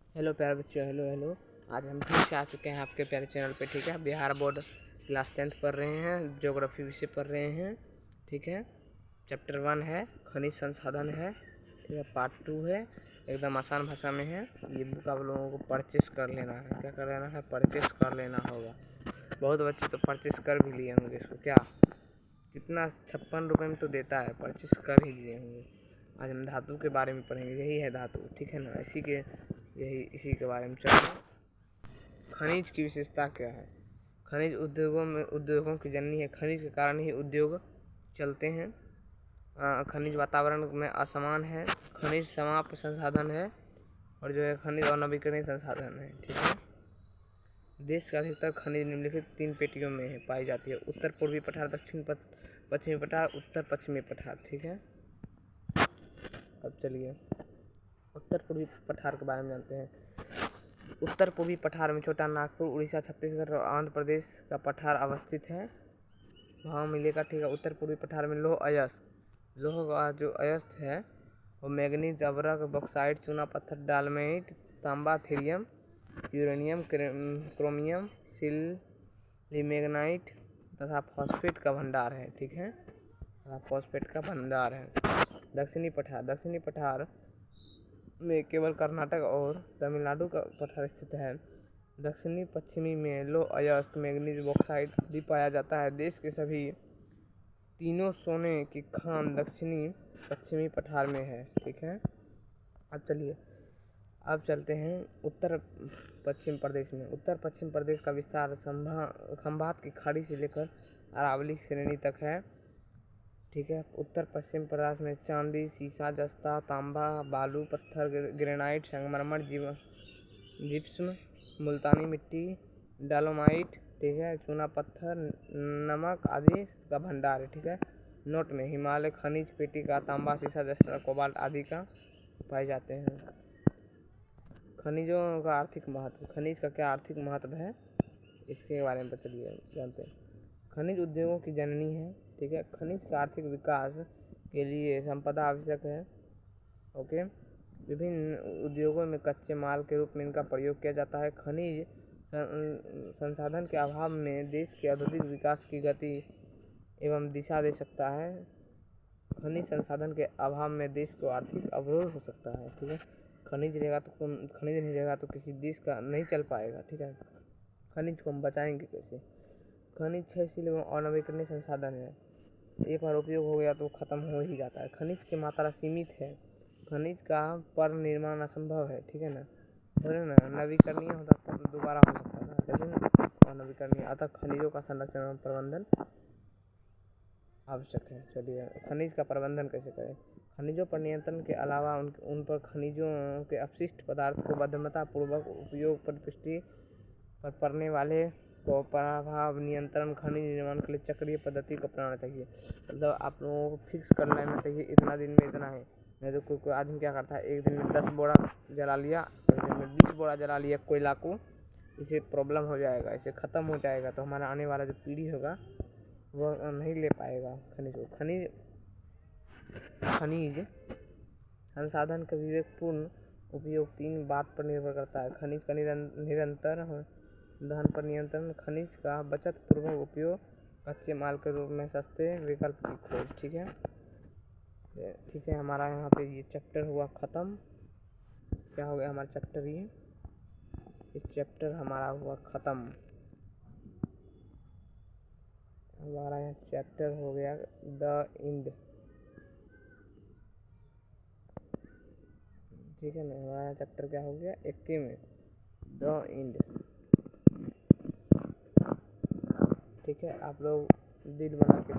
Hello प्यारे बच्चों, hello hello. आज हम फिर से आ चुके हैं आपके प्यारे चैनल पे। ठीक है, बिहार बोर्ड क्लास 10th पढ़ रहे हैं, ज्योग्राफी विषय पढ़ रहे हैं। ठीक है, चैप्टर 1 है, खनिज संसाधन है। ठीक है, पार्ट 2 है, एकदम आसान भाषा में है। ये बुक आप लोगों को परचेस कर लेना है। क्या कर लेना है? परचेस कर लेना होगा। बहुत बच्चे तो परचेस कर भी लिए होंगे इसको। क्या कितना 56 रुपये में तो देता है, परचेस कर ही लिए होंगे। आज हम धातु के बारे में पढ़ेंगे। यही है धातु, ठीक है ना। इसी के बारे में चलिए। खनिज की विशेषता क्या है? खनिज उद्योगों की जननी है। खनिज के कारण ही उद्योग चलते हैं। खनिज वातावरण में असमान है। खनिज समाप्त संसाधन है, और जो है खनिज अनवीकरणीय संसाधन है। ठीक है, देश का अधिकतर खनिज निम्नलिखित 3 पेटियों में पाई जाती है: उत्तर पूर्वी पठार, दक्षिण पश्चिमी पठार, उत्तर पश्चिमी पठार। ठीक है, अब चलिए उत्तर पूर्वी पठार के बारे में जानते हैं। उत्तर पूर्वी पठार में छोटा नागपुर, उड़ीसा, छत्तीसगढ़ और आंध्र प्रदेश का पठार अवस्थित है। वहाँ मिलेगा। ठीक है, उत्तर पूर्वी पठार में लोह का जो अयस्क है वो मैग्नीज, अभ्रक, बॉक्साइट, चूना पत्थर, डालमाइट, तांबा, थीरियम, यूरेनियम, क्रोमियम, सिलिमेगनाइट तथा फॉस्फेट का भंडार है। ठीक है, फॉस्फेट का भंडार है। दक्षिणी पठार में केवल कर्नाटक और तमिलनाडु का पठार स्थित है। दक्षिणी पश्चिमी में लोह अयस्क, मैग्नीज, बॉक्साइट आदि पाया जाता है। देश के सभी तीनों सोने की खान दक्षिणी पश्चिमी पठार में है। ठीक है, अब चलते हैं उत्तर पश्चिम प्रदेश में। उत्तर पश्चिम प्रदेश का विस्तार खंभात की खाड़ी से लेकर अरावली श्रेणी तक है। ठीक है, उत्तर पश्चिम प्रदेश में चांदी, सीसा, जस्ता, तांबा, बालू, पत्थर, ग्रेनाइट, संगमरमर, जिप्सम, मुल्तानी मिट्टी, डालोमाइट, ठीक है, चूना पत्थर, नमक आदि का भंडार है। ठीक है, नोट में हिमालय खनिज पेटी का तांबा, सीसा, जस्ता, कोबाल्ट आदि का पाए जाते हैं। खनिजों का आर्थिक महत्व। खनिज का क्या आर्थिक महत्व है, इसके बारे में चलिए जानते हैं। खनिज उद्योगों की जननी है। ठीक है, खनिज का आर्थिक विकास के लिए संपदा आवश्यक है। ओके, विभिन्न उद्योगों में कच्चे माल के रूप में इनका प्रयोग किया जाता है। खनिज संसाधन के अभाव में देश के औद्योगिक विकास की गति एवं दिशा दे सकता है। खनिज संसाधन के अभाव में देश को आर्थिक अवरोध हो सकता है। ठीक है, खनिज नहीं रहेगा तो किसी देश का नहीं चल पाएगा। ठीक है, खनिज को हम बचाएंगे कैसे? खनिज क्षयशील एवं अनवीकरणीय संसाधन है। एक बार उपयोग हो गया तो खत्म हो ही जाता है। खनिज की मात्रा सीमित है। खनिज का पर निर्माण असंभव है। ठीक है ना, नवीकरणीय होता तो दोबारा हो सकता था, लेकिन अनवीकरणीय। अतः खनिजों का संरक्षण एवं प्रबंधन आवश्यक है। चलिए, खनिज का प्रबंधन कैसे करें? खनिजों पर नियंत्रण के अलावा उन पर खनिजों के अपशिष्ट पदार्थ को बुद्धिमत्ता पूर्वक उपयोग पर पृष्ठि पर पड़ने वाले को प्रभाव नियंत्रण। खनिज निर्माण के लिए चक्रीय पद्धति को अपनाना चाहिए। मतलब आप लोगों को फिक्स कर लेना चाहिए, इतना दिन में इतना है। नहीं तो कोई आदमी क्या करता है, एक दिन में 10 बोरा जला लिया, एक दिन में 20 बोरा जला लिया कोयला को। इसे प्रॉब्लम हो जाएगा, इसे ख़त्म हो जाएगा तो हमारा आने वाला जो पीढ़ी होगा वह नहीं ले पाएगा खनिज को। खनिज संसाधन का विवेकपूर्ण उपयोग 3 बात पर निर्भर करता है: खनिज का निरंतर दहन पर नियंत्रण, खनिज का बचत पूर्वक उपयोग, कच्चे माल के रूप में सस्ते विकल्प की खोज। ठीक है, हमारा यहाँ पे ये चैप्टर हुआ ख़त्म। क्या हो गया हमारा चैप्टर? इस चैप्टर हमारा हुआ ख़त्म। हमारा यहाँ चैप्टर हो गया द इंड। ठीक है ना, हमारा चैप्टर क्या हो गया? 21 में द इंड। ठीक है, आप लोग दिल बना के